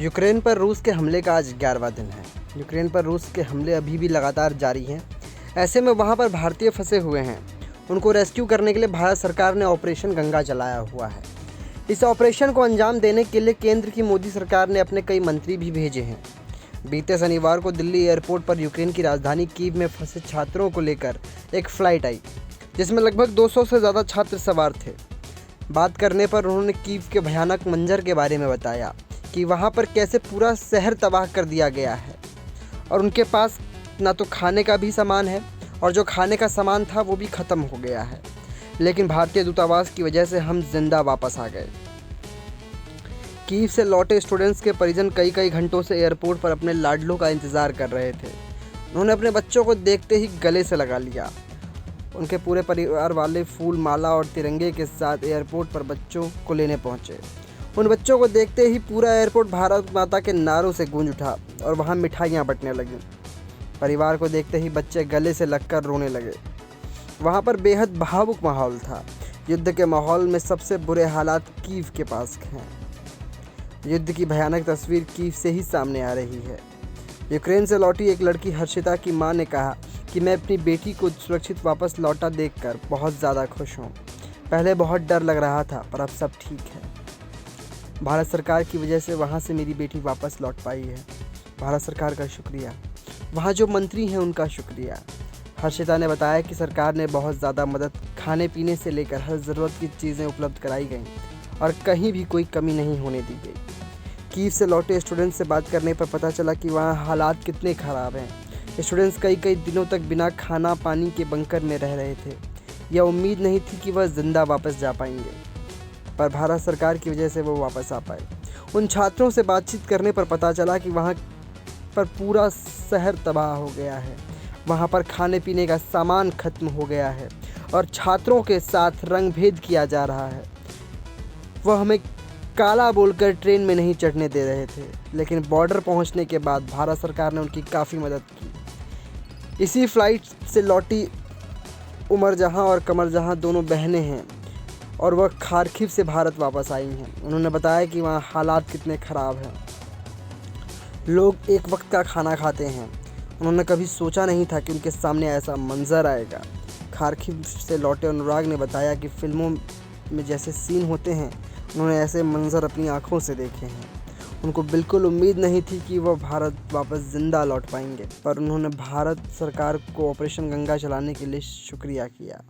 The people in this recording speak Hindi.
यूक्रेन पर रूस के हमले का आज 11वां दिन है। यूक्रेन पर रूस के हमले अभी भी लगातार जारी हैं। ऐसे में वहां पर भारतीय फंसे हुए हैं। उनको रेस्क्यू करने के लिए भारत सरकार ने ऑपरेशन गंगा चलाया हुआ है। इस ऑपरेशन को अंजाम देने के लिए केंद्र की मोदी सरकार ने अपने कई मंत्री भी भेजे हैं। बीते शनिवार को दिल्ली एयरपोर्ट पर यूक्रेन की राजधानी कीव में फंसे छात्रों को लेकर एक फ़्लाइट आई, जिसमें लगभग 200 से ज़्यादा छात्र सवार थे। बात करने पर उन्होंने कीव के भयानक मंजर के बारे में बताया कि वहाँ पर कैसे पूरा शहर तबाह कर दिया गया है और उनके पास ना तो खाने का भी सामान है और जो खाने का सामान था वो भी ख़त्म हो गया है, लेकिन भारतीय दूतावास की वजह से हम जिंदा वापस आ गए। कीव से लौटे स्टूडेंट्स के परिजन कई घंटों से एयरपोर्ट पर अपने लाडलों का इंतज़ार कर रहे थे। उन्होंने अपने बच्चों को देखते ही गले से लगा लिया। उनके पूरे परिवार वाले फूल, माला और तिरंगे के साथ एयरपोर्ट पर बच्चों को लेने पहुंचे। उन बच्चों को देखते ही पूरा एयरपोर्ट भारत माता के नारों से गूंज उठा और वहां मिठाइयां बंटने लगीं। परिवार को देखते ही बच्चे गले से लगकर रोने लगे। वहां पर बेहद भावुक माहौल था। युद्ध के माहौल में सबसे बुरे हालात कीव के पास हैं। युद्ध की भयानक तस्वीर कीव से ही सामने आ रही है। यूक्रेन से लौटी एक लड़की हर्षिता की मां ने कहा कि मैं अपनी बेटी को सुरक्षित वापस लौटा देखकर बहुत ज़्यादा खुश हूँ। पहले बहुत डर लग रहा था, पर अब सब ठीक है। भारत सरकार की वजह से वहाँ से मेरी बेटी वापस लौट पाई है। भारत सरकार का शुक्रिया। वहाँ जो मंत्री हैं उनका शुक्रिया। हर्षिता ने बताया कि सरकार ने बहुत ज़्यादा मदद, खाने पीने से लेकर हर ज़रूरत की चीज़ें उपलब्ध कराई गईं और कहीं भी कोई कमी नहीं होने दी गई। कीव से लौटे स्टूडेंट्स से बात करने पर पता चला कि वहाँ हालात कितने ख़राब हैं। स्टूडेंट्स कई दिनों तक बिना खाना पानी के बंकर में रह रहे थे। यह उम्मीद नहीं थी कि वह ज़िंदा वापस जा पाएंगे, पर भारत सरकार की वजह से वो वापस आ पाए। उन छात्रों से बातचीत करने पर पता चला कि वहाँ पर पूरा शहर तबाह हो गया है। वहाँ पर खाने पीने का सामान खत्म हो गया है और छात्रों के साथ रंगभेद किया जा रहा है। वह हमें काला बोलकर ट्रेन में नहीं चढ़ने दे रहे थे, लेकिन बॉर्डर पहुँचने के बाद भारत सरकार ने उनकी काफ़ी मदद की। इसी फ्लाइट से लौटी उमर जहाँ और कमर जहाँ दोनों बहनें हैं और वह खार्किव से भारत वापस आई हैं। उन्होंने बताया कि वहाँ हालात कितने ख़राब हैं। लोग एक वक्त का खाना खाते हैं। उन्होंने कभी सोचा नहीं था कि उनके सामने ऐसा मंजर आएगा। खार्किव से लौटे अनुराग ने बताया कि फिल्मों में जैसे सीन होते हैं, उन्होंने ऐसे मंजर अपनी आंखों से देखे हैं। उनको बिल्कुल उम्मीद नहीं थी कि वह भारत वापस ज़िंदा लौट पाएंगे, पर उन्होंने भारत सरकार को ऑपरेशन गंगा चलाने के लिए शुक्रिया किया।